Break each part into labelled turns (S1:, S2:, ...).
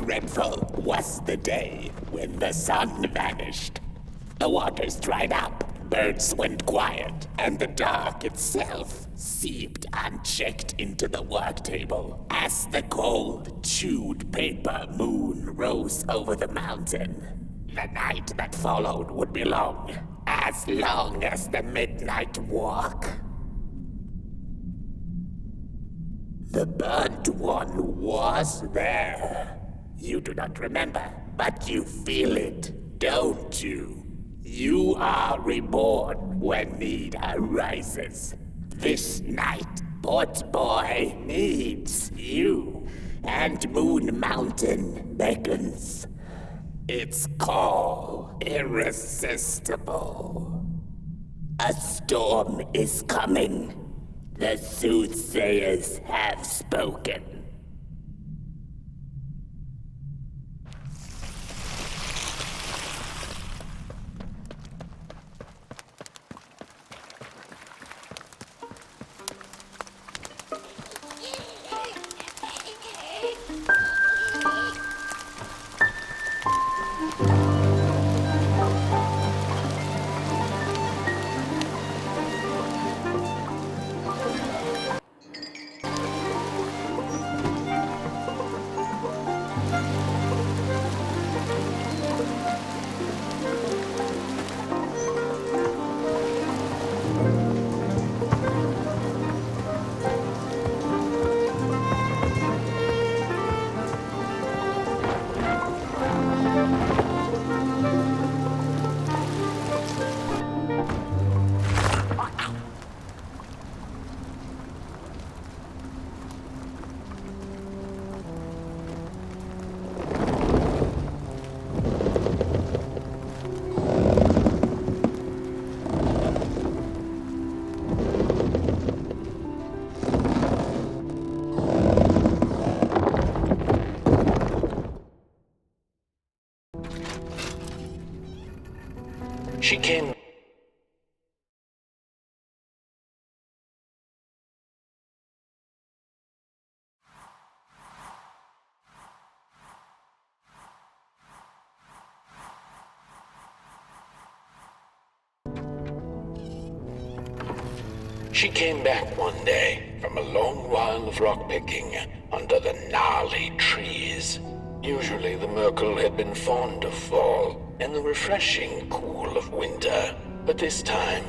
S1: dreadful was the day when the sun vanished. The waters dried up, birds went quiet, and the dark itself seeped unchecked into the work table as the cold, chewed paper moon rose over the mountain. The night that followed would be long as the midnight walk. The burnt one was there. You do not remember, but you feel it, don't you? You are reborn when need arises. This night, Potboy needs you, and Moon Mountain beckons. Its call irresistible. A storm is coming. The soothsayers have spoken.
S2: She came. She came back one day from a long while of rock-picking under the gnarly trees. Usually the Merkel had been fond of fall and the refreshing cool of winter, but this time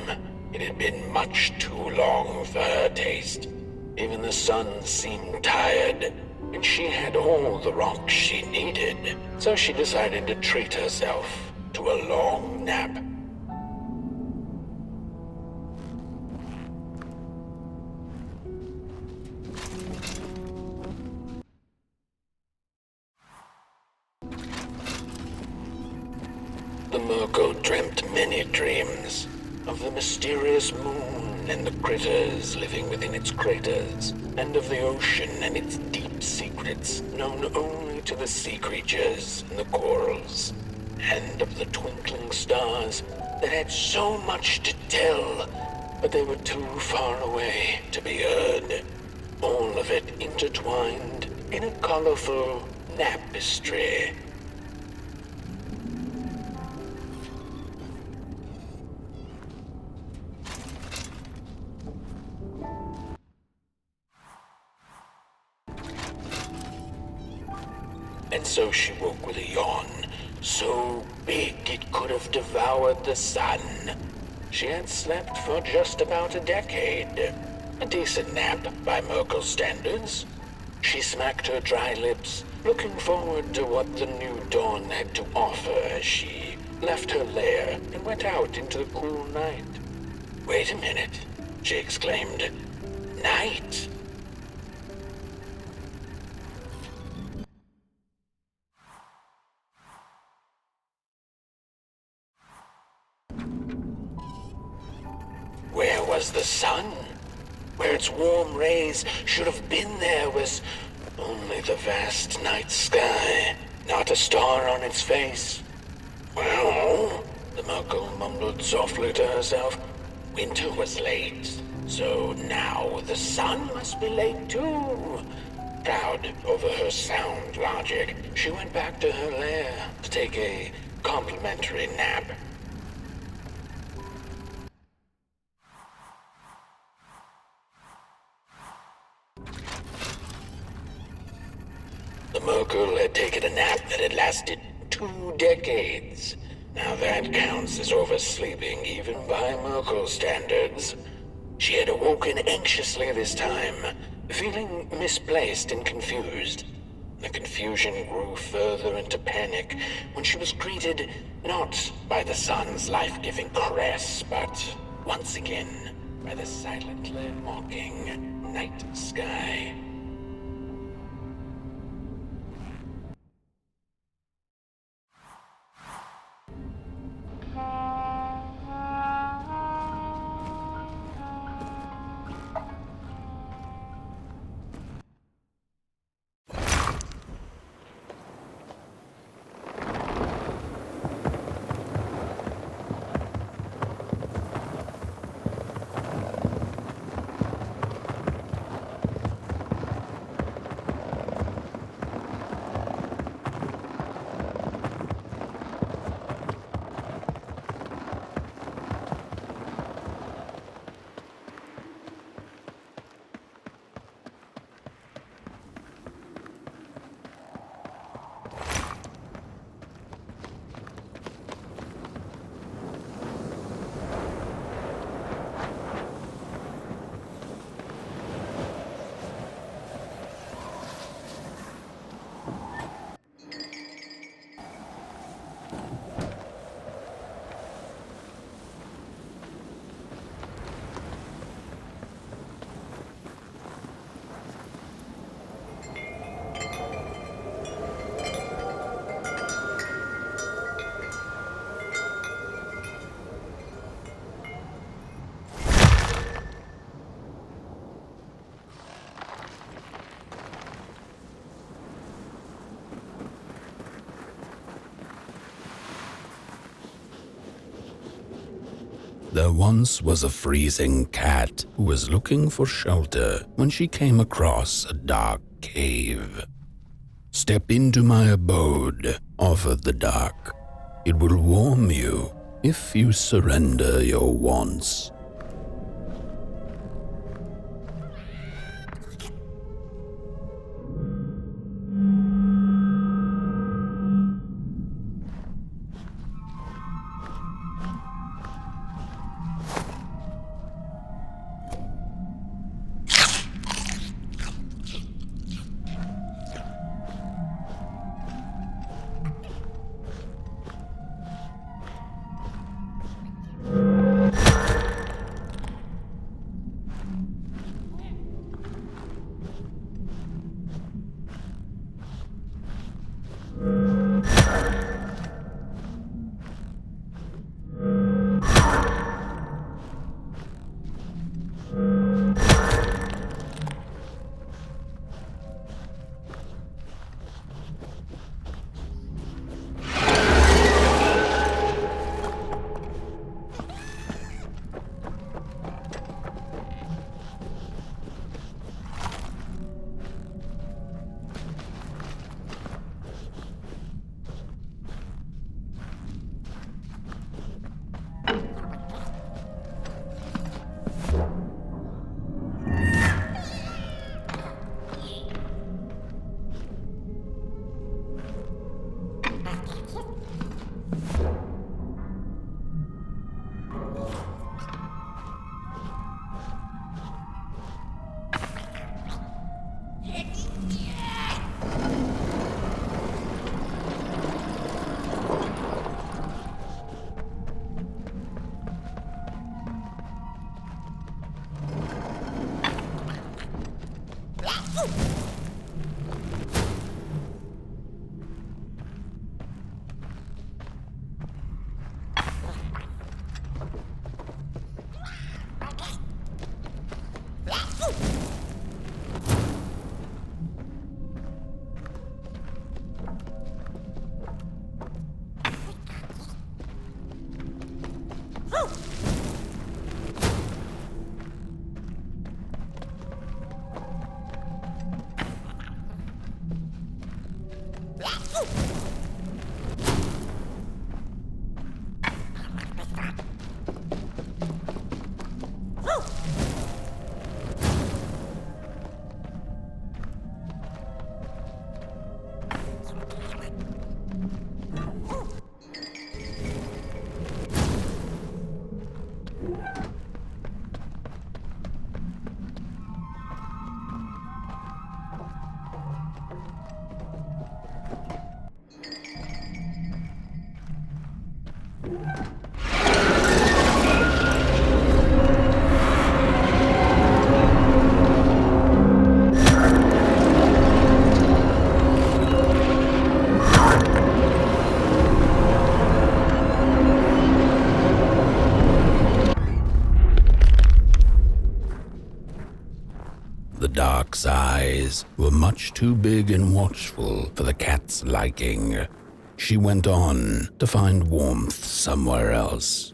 S2: it had been much too long for her taste. Even the sun seemed tired, and she had all the rocks she needed, so she decided to treat herself to a long nap. The Merkel dreamt many dreams of the mysterious moon and the critters living within its craters, and of the ocean and its deep secrets known only to the sea creatures and the corals, and of the twinkling stars that had so much to tell, but they were too far away to be heard. All of it intertwined in a colorful tapestry. And so she woke with a yawn, so big it could have devoured the sun. She had slept for just about a decade. A decent nap by Merkel standards. She smacked her dry lips, looking forward to what the new dawn had to offer as she left her lair and went out into the cool night. "Wait a minute," she exclaimed. "Night?" Where was the sun? Where its warm rays should have been there was only the vast night sky, not a star on its face. Well, the Merkel mumbled softly to herself, winter was late, so now the sun must be late too. Proud over her sound logic, she went back to her lair to take a complimentary nap. The Merkle had taken a nap that had lasted 2 decades. Now that counts as oversleeping, even by Merkle standards. She had awoken anxiously this time, feeling misplaced and confused. The confusion grew further into panic when she was greeted not by the sun's life-giving caress, but once again by the silently mocking night sky.
S3: There once was a freezing cat who was looking for shelter when she came across a dark cave. "Step into my abode," offered the dark. "It will warm you if you surrender your wants." The dark's eyes were much too big and watchful for the cat's liking. She went on to find warmth somewhere else.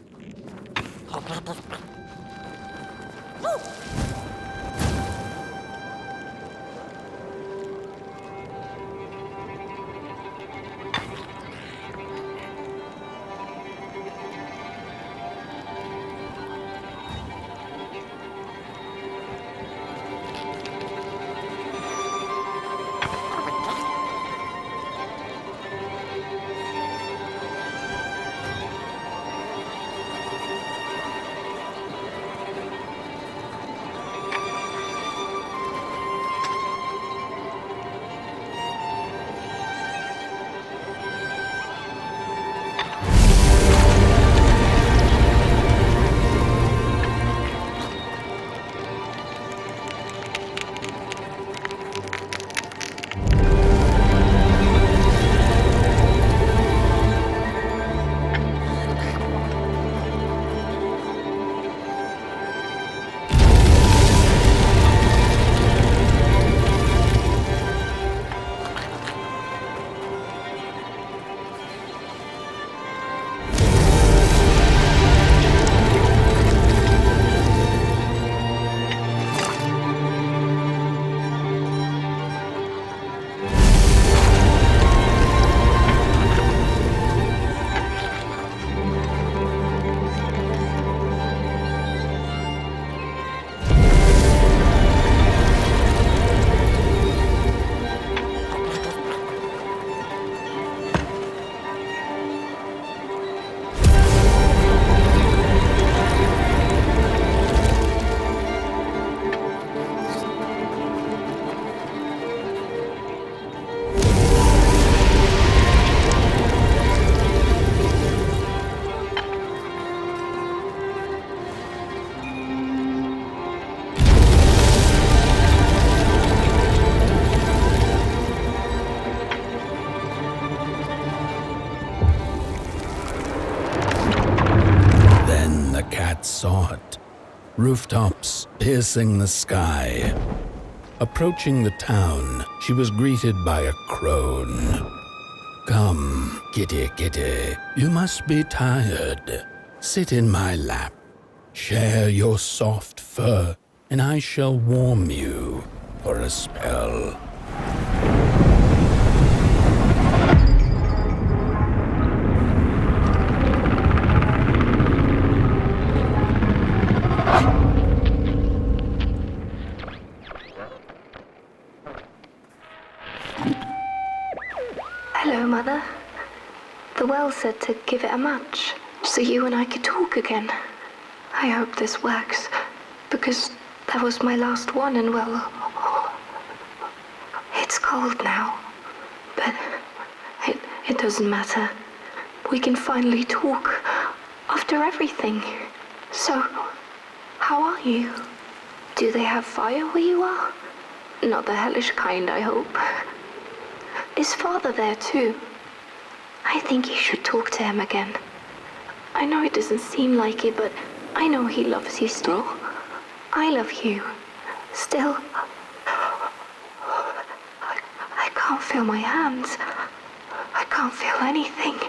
S3: Saw it. Rooftops piercing the sky. Approaching the town, she was greeted by a crone. Come, kitty, kitty, you must be tired. Sit in my lap. Share your soft fur, and I shall warm you for a spell.
S4: Hello, Mother. The well said to give it a match, so you and I could talk again. I hope this works, because that was my last one, and well, it's cold now. But it doesn't matter. We can finally talk after everything. So, how are you? Do they have fire where you are? Not the hellish kind, I hope. Is Father there too? I think you should talk to him again. I know it doesn't seem like it, but I know he loves you still. I love you. Still. I can't feel my hands. I can't feel anything.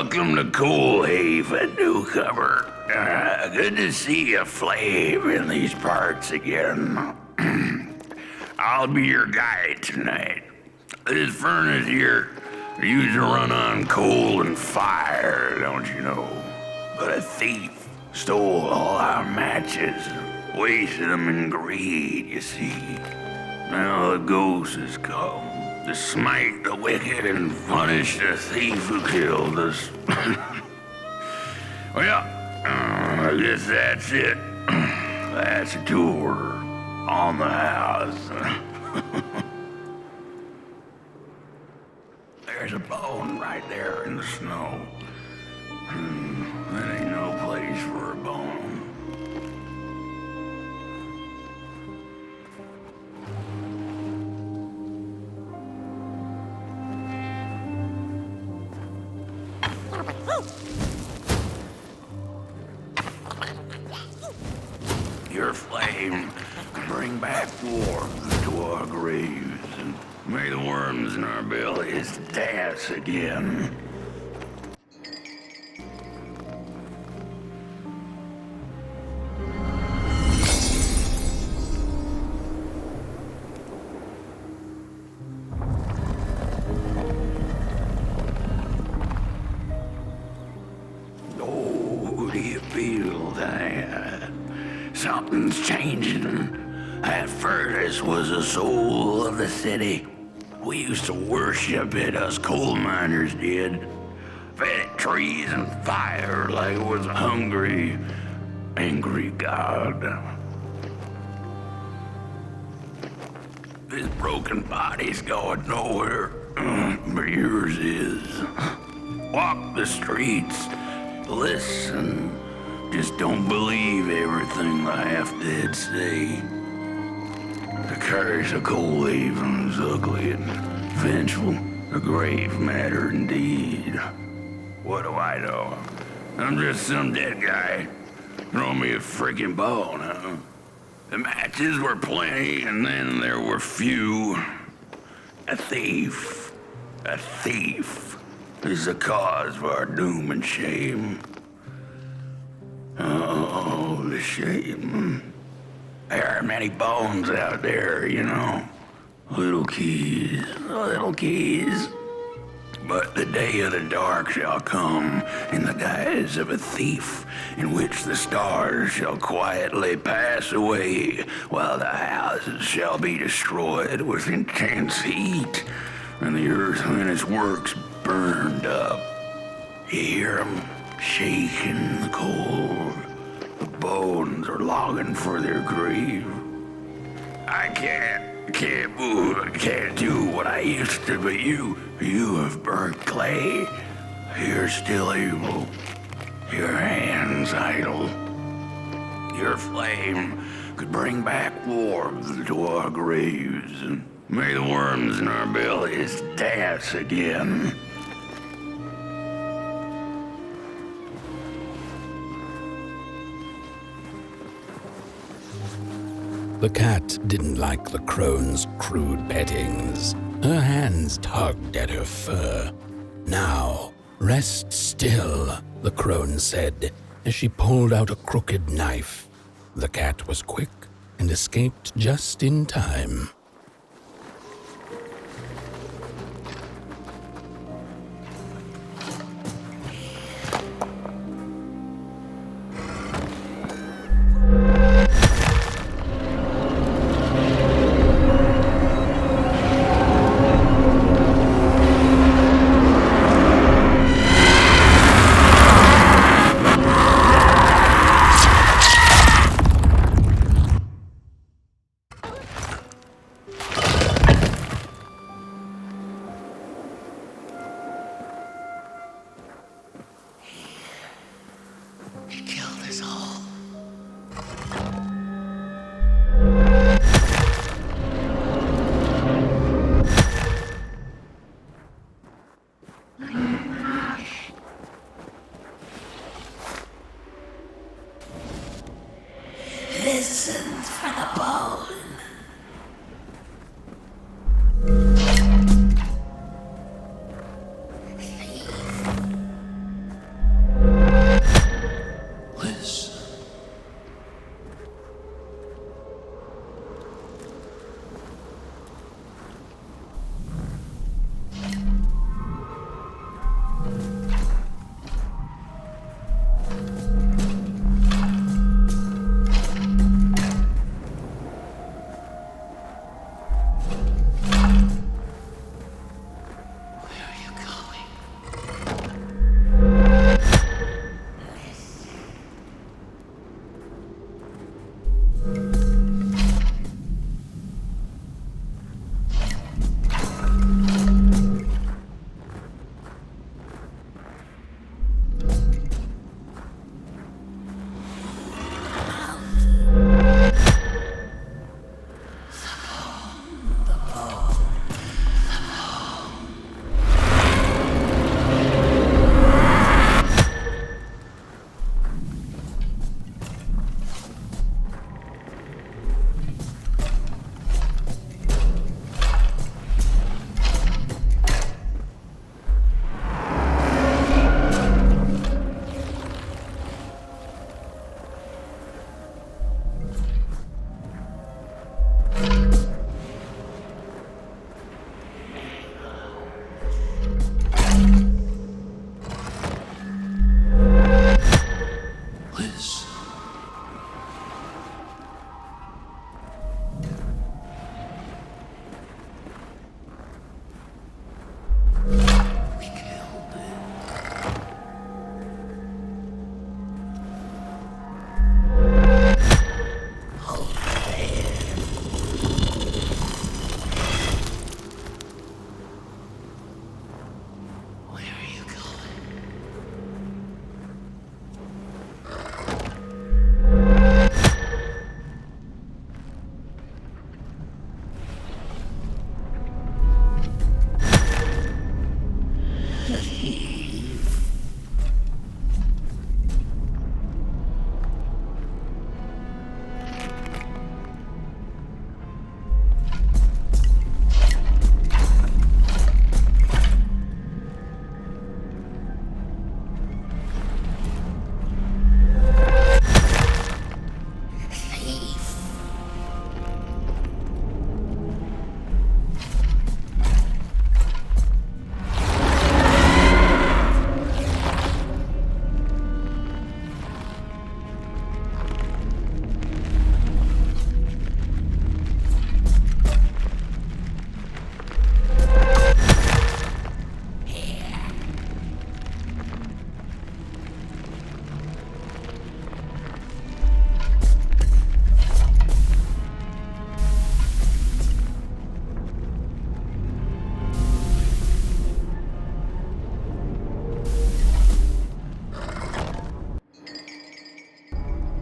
S5: Welcome to Cool Haven, newcomer. Good to see you flame in these parts again. I'll be your guide tonight. This furnace here used to run on coal and fire, don't you know? But a thief stole all our matches, wasted them in greed, you see. Now the ghost has come to smite the wicked and punish the thief who killed us. Well, I guess that's it. That's a tour on the house. There's a bone right there in the snow. That ain't no place for a bone. Your flame can bring back warmth to our graves, and may the worms in our bellies dance again. Oh, do you feel that? Something's changing. That furnace was the soul of the city. We used to worship it, us coal miners did. Fed it trees and fire like it was a hungry, angry god. This broken body's going nowhere, but yours is. Walk the streets, listen. Just don't believe everything the half-dead say. The curse of Coal Haven's ugly and vengeful, a grave matter indeed. What do I know? I'm just some dead guy. Throw me a freaking bone, huh? The matches were plenty, and then there were few. A thief is the cause of our doom and shame. Oh, the shame. There are many bones out there, you know. Little keys. But the day of the dark shall come in the guise of a thief, in which the stars shall quietly pass away, while the houses shall be destroyed with intense heat, and the earth and its works burned up. You hear 'em shaking in the cold. The bones are longing for their grave. I can't move, I can't do what I used to, but you have burnt clay. You're still able. Your hands idle. Your flame could bring back warmth to our graves, and may the worms in our bellies dance again.
S3: The cat didn't like the crone's crude pettings. Her hands tugged at her fur. Now, rest still, the crone said, as she pulled out a crooked knife. The cat was quick and escaped just in time.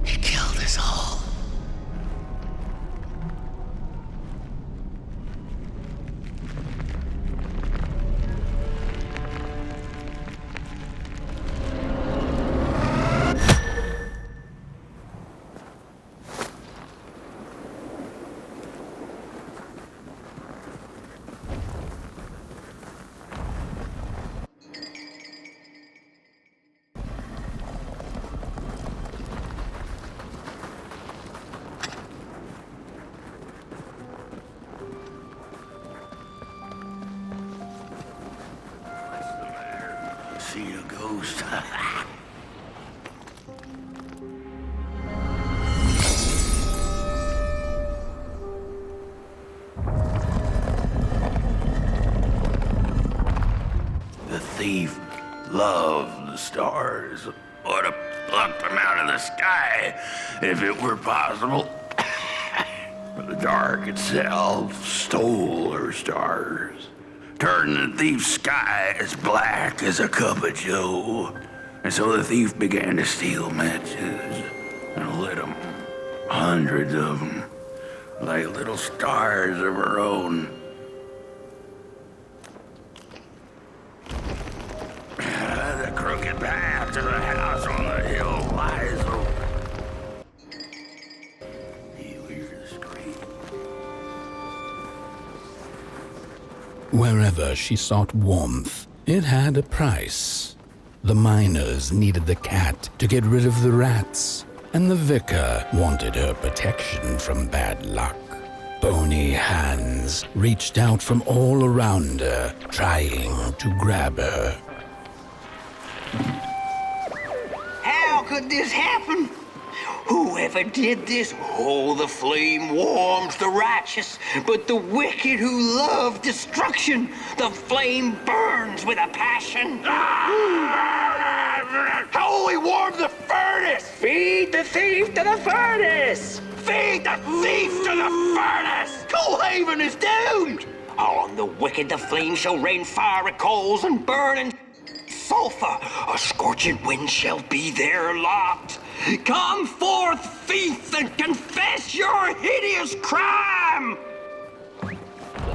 S1: He killed us all.
S5: See a ghost. The thief loved the stars. Would have plucked them out of the sky if it were possible. But the dark itself stole her stars, turning the thief's sky as black as a cup of joe. And so the thief began to steal matches and lit them, hundreds of them, like little stars of her own. The crooked path to the house on the hill lies open. You hear the scream.
S3: Wherever she sought warmth, it had a price. The miners needed the cat to get rid of the rats, and the vicar wanted her protection from bad luck. Bony hands reached out from all around her, trying to grab her.
S2: How could this happen? Whoever did this? Oh, the flame warms the righteous, but the wicked who love destruction, the flame burns with a passion. How will we warm the furnace? Feed the thief to the furnace! Feed the thief to the furnace! Coalhaven is doomed! On the wicked the flame shall rain fiery coals and burning sulfur. A scorching wind shall be their lot. Come forth, thief, and confess your hideous crime!
S6: The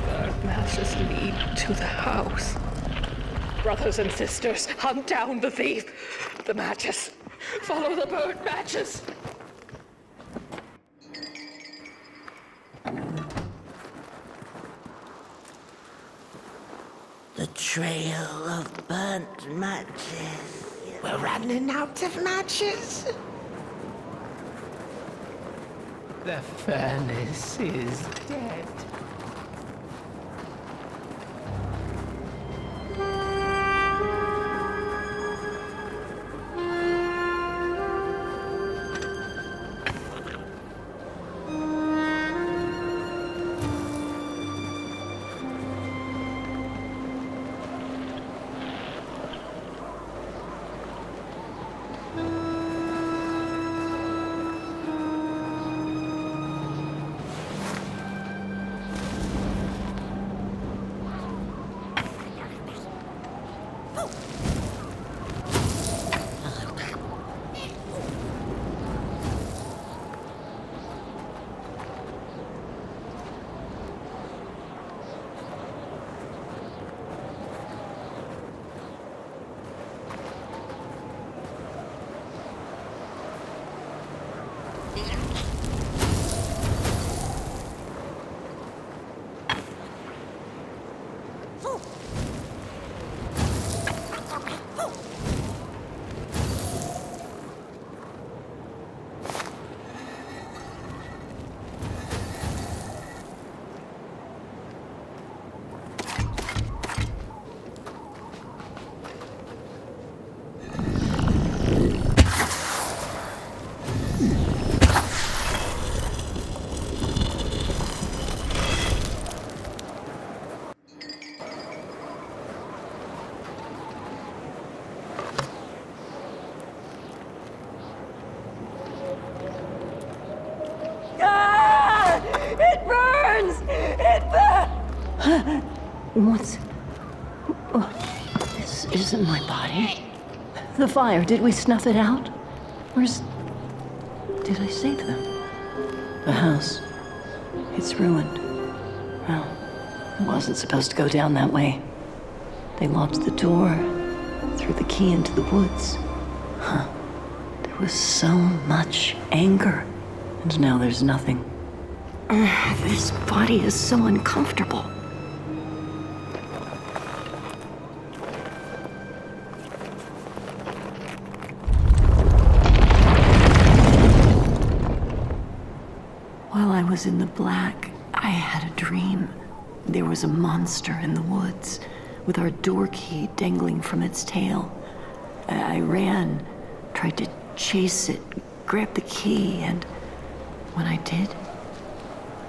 S6: burnt matches lead to the house. Brothers and sisters, hunt down the thief. The matches. Follow the burnt matches.
S7: The trail of burnt matches. We're running out of matches.
S8: The furnace is dead.
S9: What's... Oh, this isn't my body. The fire, did we snuff it out? Where's... Did I save them? The house. It's ruined. Well, it wasn't supposed to go down that way. They locked the door, threw the key into the woods. Huh. There was so much anger, and now there's nothing. This body is so uncomfortable. While I was in the black, I had a dream. There was a monster in the woods, with our door key dangling from its tail. I ran, tried to chase it, grab the key, and when I did,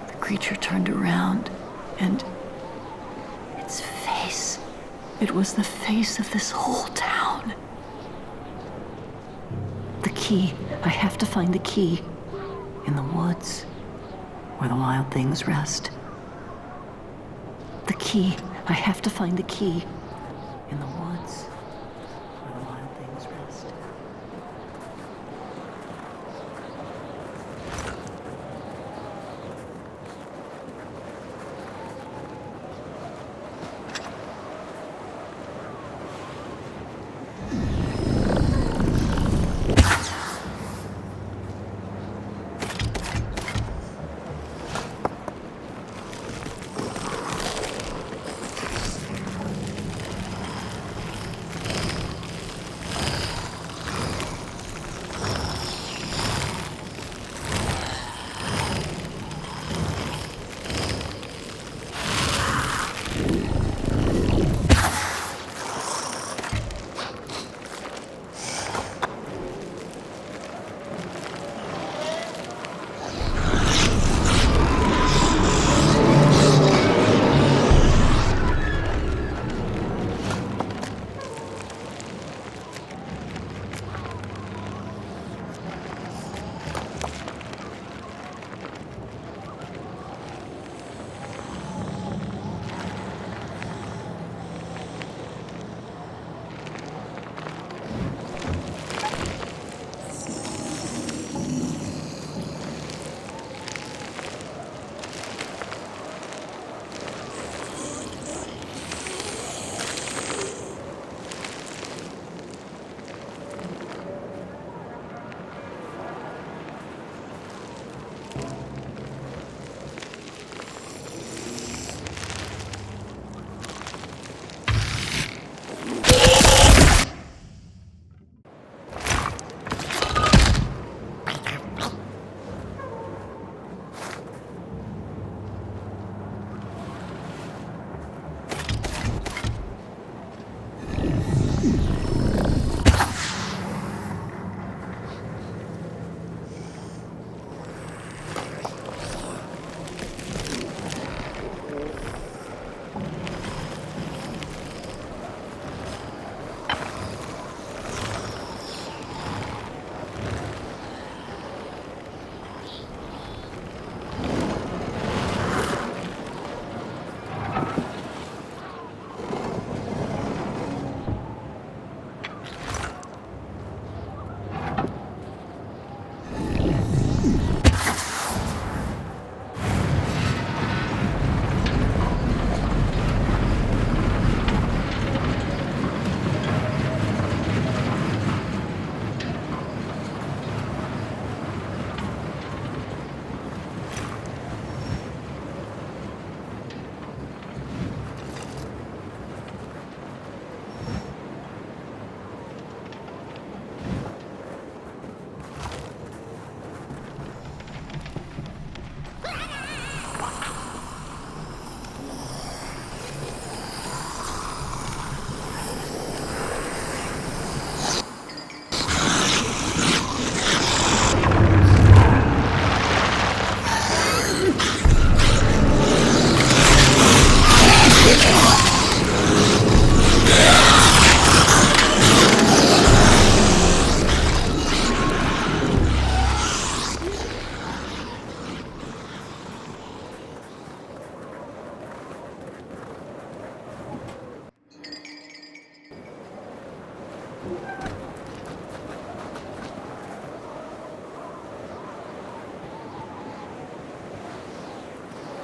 S9: the creature turned around, and its face, it was the face of this whole town. The key, I have to find the key in the woods, where the wild things rest. The key, I have to find the key in the woods, where the wild things rest.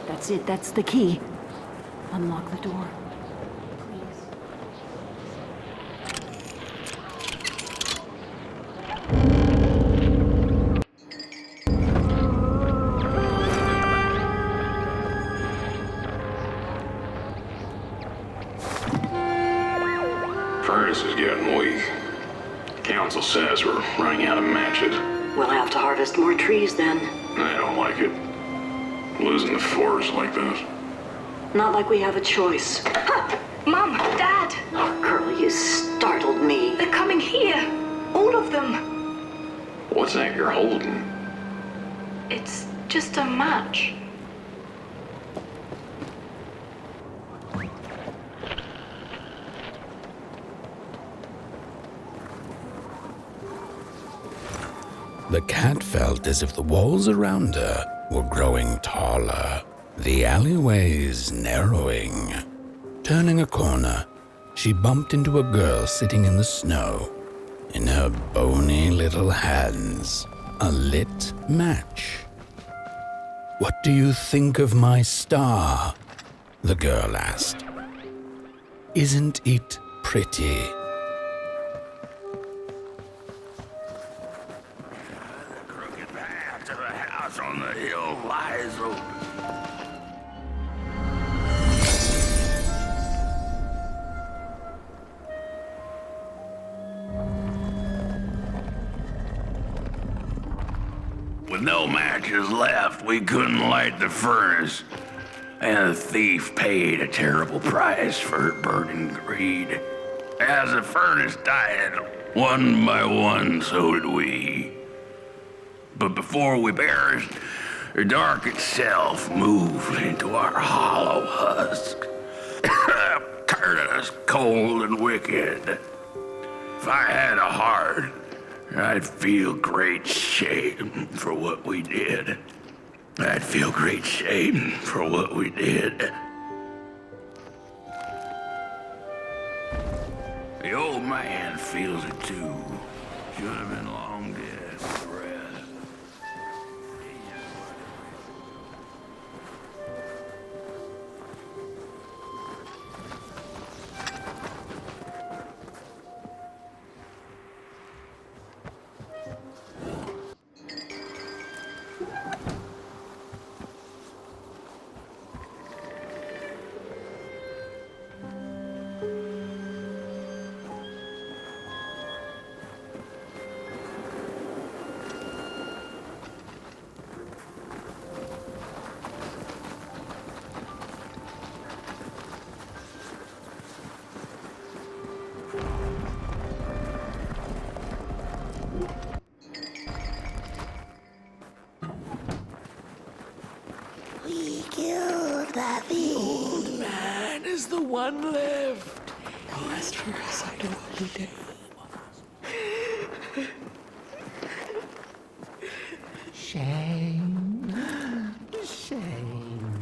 S9: That's it, that's the key. Unlock the door.
S5: Furnace is getting weak. Council says we're running out of matches.
S9: We'll have to harvest more trees then.
S5: I don't like it. Losing the forest like this.
S9: Not like we have a choice.
S4: Mom, Dad,
S9: Oh, Curly, you startled me.
S4: they're coming here. All of them.
S5: What's that you're holding?
S4: It's just a match.
S3: The cat felt as if the walls around her were growing taller, the alleyways narrowing. Turning a corner, she bumped into a girl sitting in the snow. In her bony little hands, a lit match. "What do you think of my star?" the girl asked. "Isn't it pretty?"
S5: The crooked path to the house on the hill lies open. With no matches left, we couldn't light the furnace. And the thief paid a terrible price for her burning greed. As the furnace died, one by one, so did we. But before we perished, the dark itself moved into our hollow husk, turning us cold and wicked. If I had a heart, I'd feel great shame for what we did. I'd feel great shame for what we did. The old man feels it too. Should have been long dead for the rest.
S7: We killed the thief.
S6: Man is the one left. As for us, I know what we did.
S8: Shame. Shame.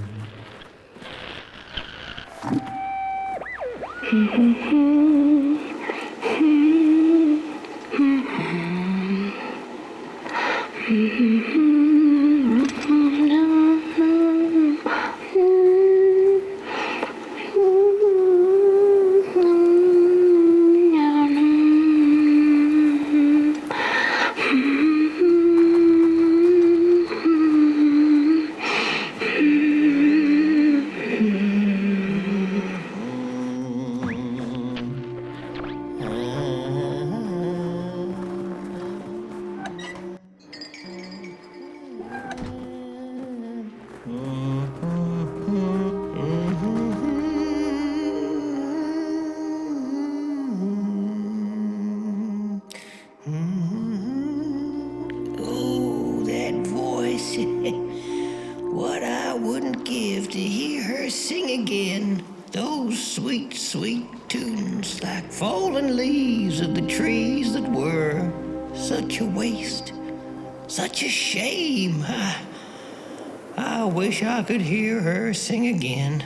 S7: Oh, that voice. What I wouldn't give to hear her sing again. Those sweet, sweet tunes like fallen leaves of the trees that were. Such a waste. Such a shame. I wish I could hear her sing again.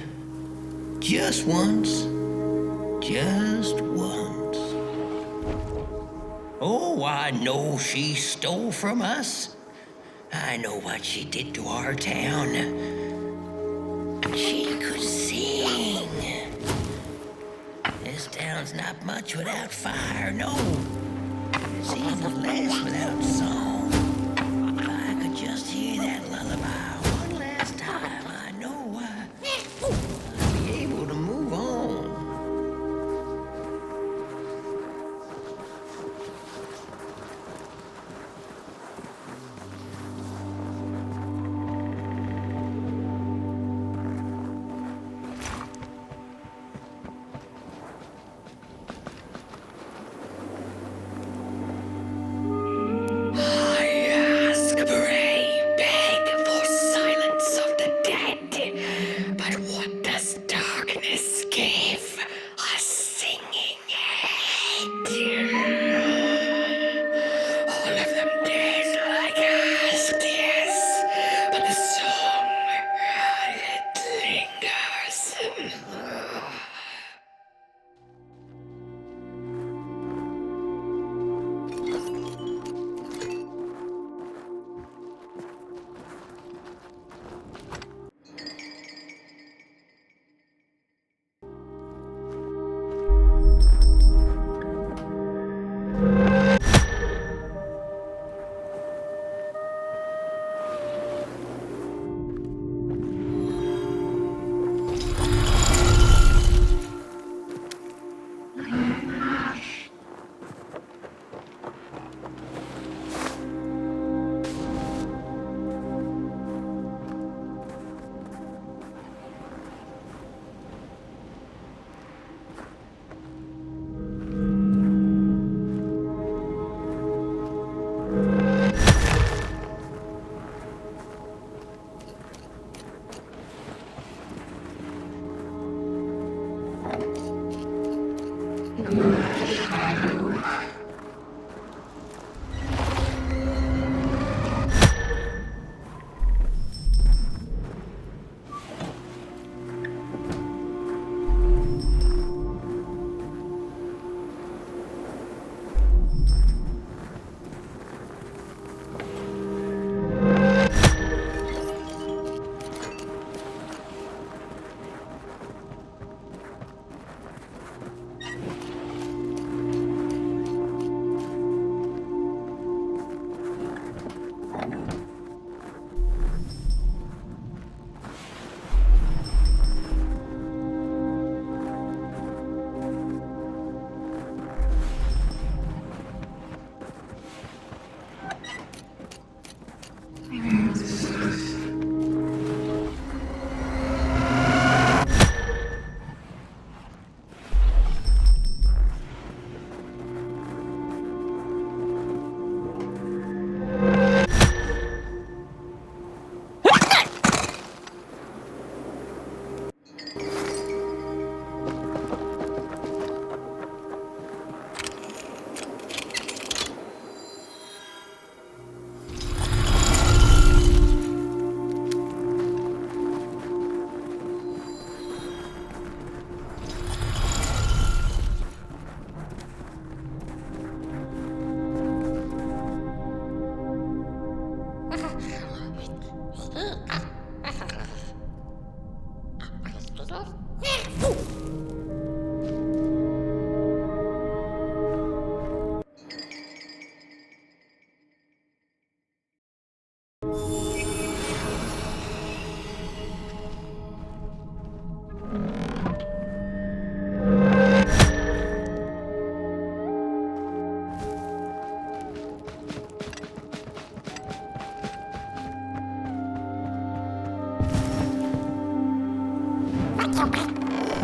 S7: Just once. Just once. Oh, I know she stole from us. I know what she did to our town. She could sing. This town's not much without fire, no. It's even less without song. If I could just hear that lullaby one last time, I know I'd be able to move on.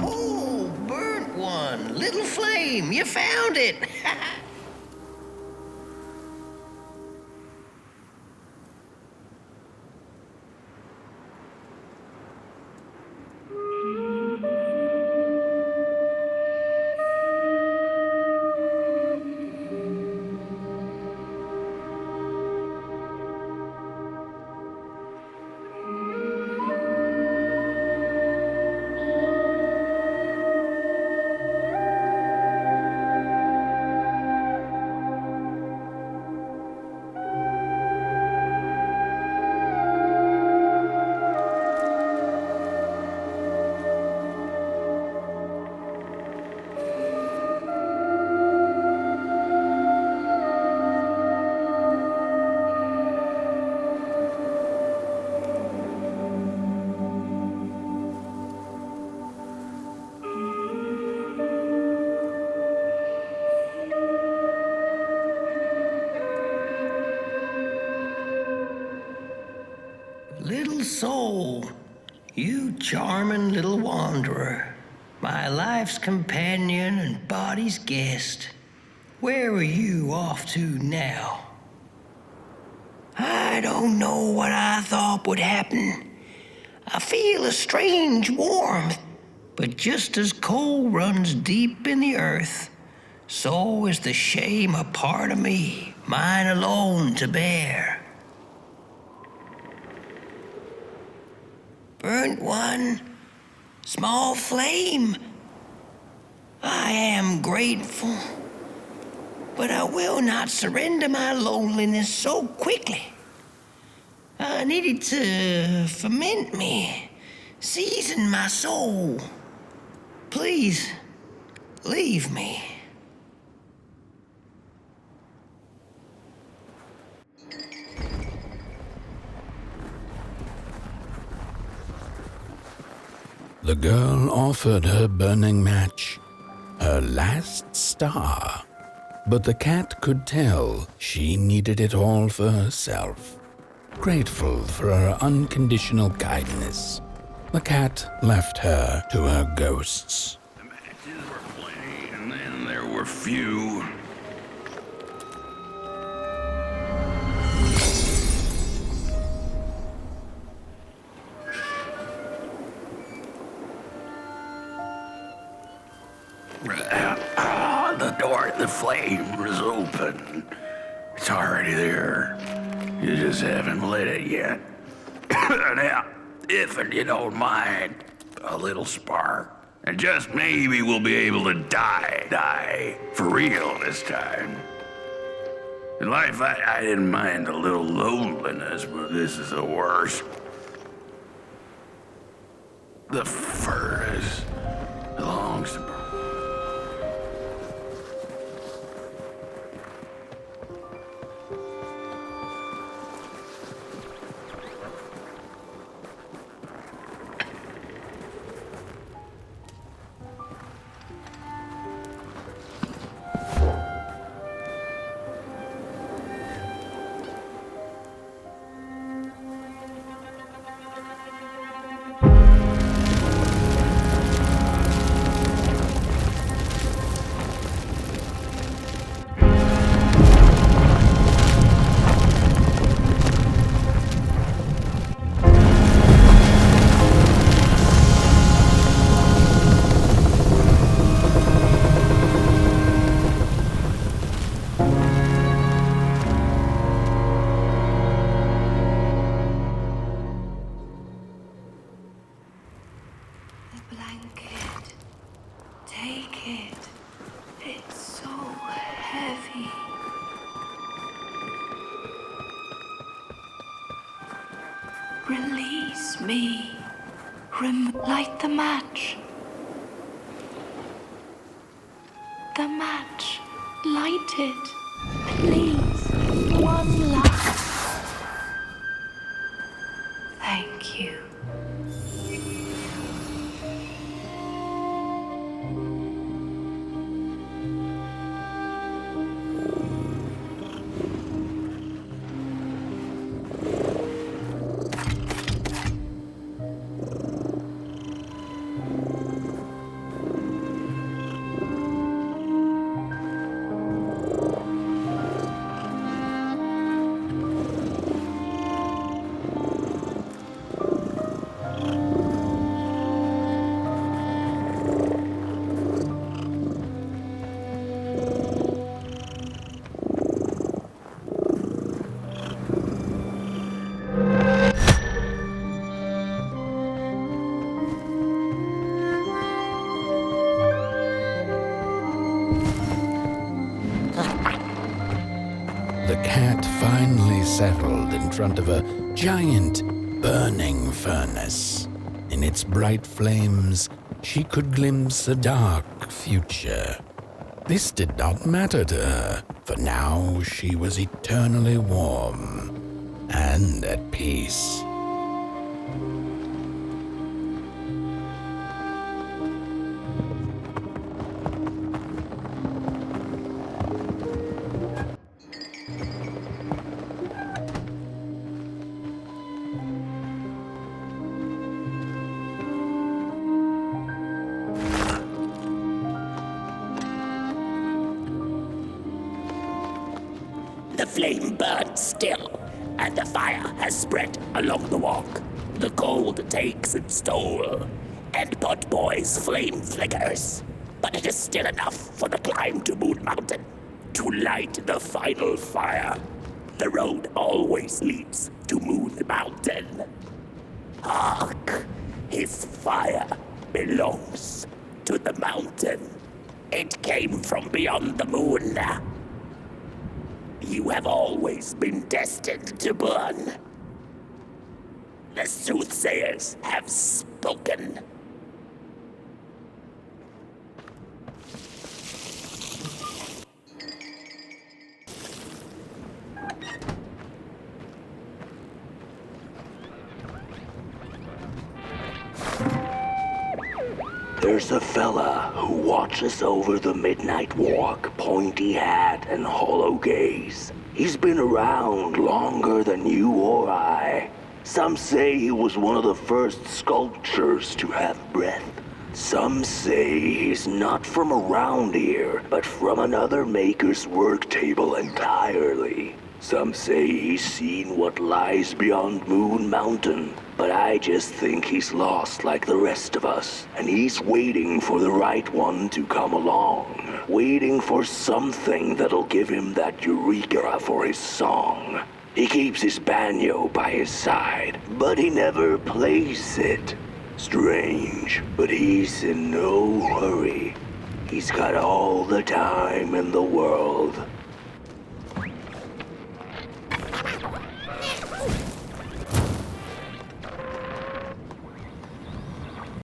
S7: Oh, burnt one. Little flame, you found it. soul, you charming little wanderer, my life's companion and body's guest. Where are you off to now? I don't know what I thought would happen. I feel a strange warmth, but just as coal runs deep in the earth, so is the shame a part of me, mine alone to bear. Burnt one, small flame, I am grateful, but I will not surrender my loneliness so quickly. I needed to ferment me, season my soul. Please, leave me.
S3: The girl offered her burning match, her last star, but the cat could tell she needed it all for herself. Grateful for her unconditional kindness, the cat left her to her ghosts.
S5: The matches were plenty, and then there were few. The door to the flame was open. It's already there. You just haven't lit it yet. Now, if you don't mind, a little spark. And just maybe we'll be able to die for real this time. In life, I didn't mind a little loneliness, but this is the worst. The furnace belongs to...
S4: Blanket. Take it. It's so heavy. Release me. Light the match. The match. Light it. Please. One last. Thank you.
S3: The cat finally settled in front of a giant burning furnace. In its bright flames, she could glimpse a dark future. This did not matter to her, for now she was eternally warm and at peace.
S1: The flame burns still, and the fire has spread along the walk. The cold takes its toll, and Potboy's flame flickers. But it is still enough for the climb to Moon Mountain, to light the final fire. The road always leads to Moon Mountain. Hark! His fire belongs to the mountain. It came from beyond the moon. You have always been destined to burn. The soothsayers have spoken.
S2: There's a fella who watches over the midnight walk, pointy hat and hollow gaze. He's been around longer than you or I. Some say he was one of the first sculptures to have breath. Some say he's not from around here, but from another maker's work table entirely. Some say he's seen what lies beyond Moon Mountain, but I just think he's lost like the rest of us, and he's waiting for the right one to come along, waiting for something that'll give him that eureka for his song. He keeps his banjo by his side, but he never plays it. Strange, but he's in no hurry. He's got all the time in the world.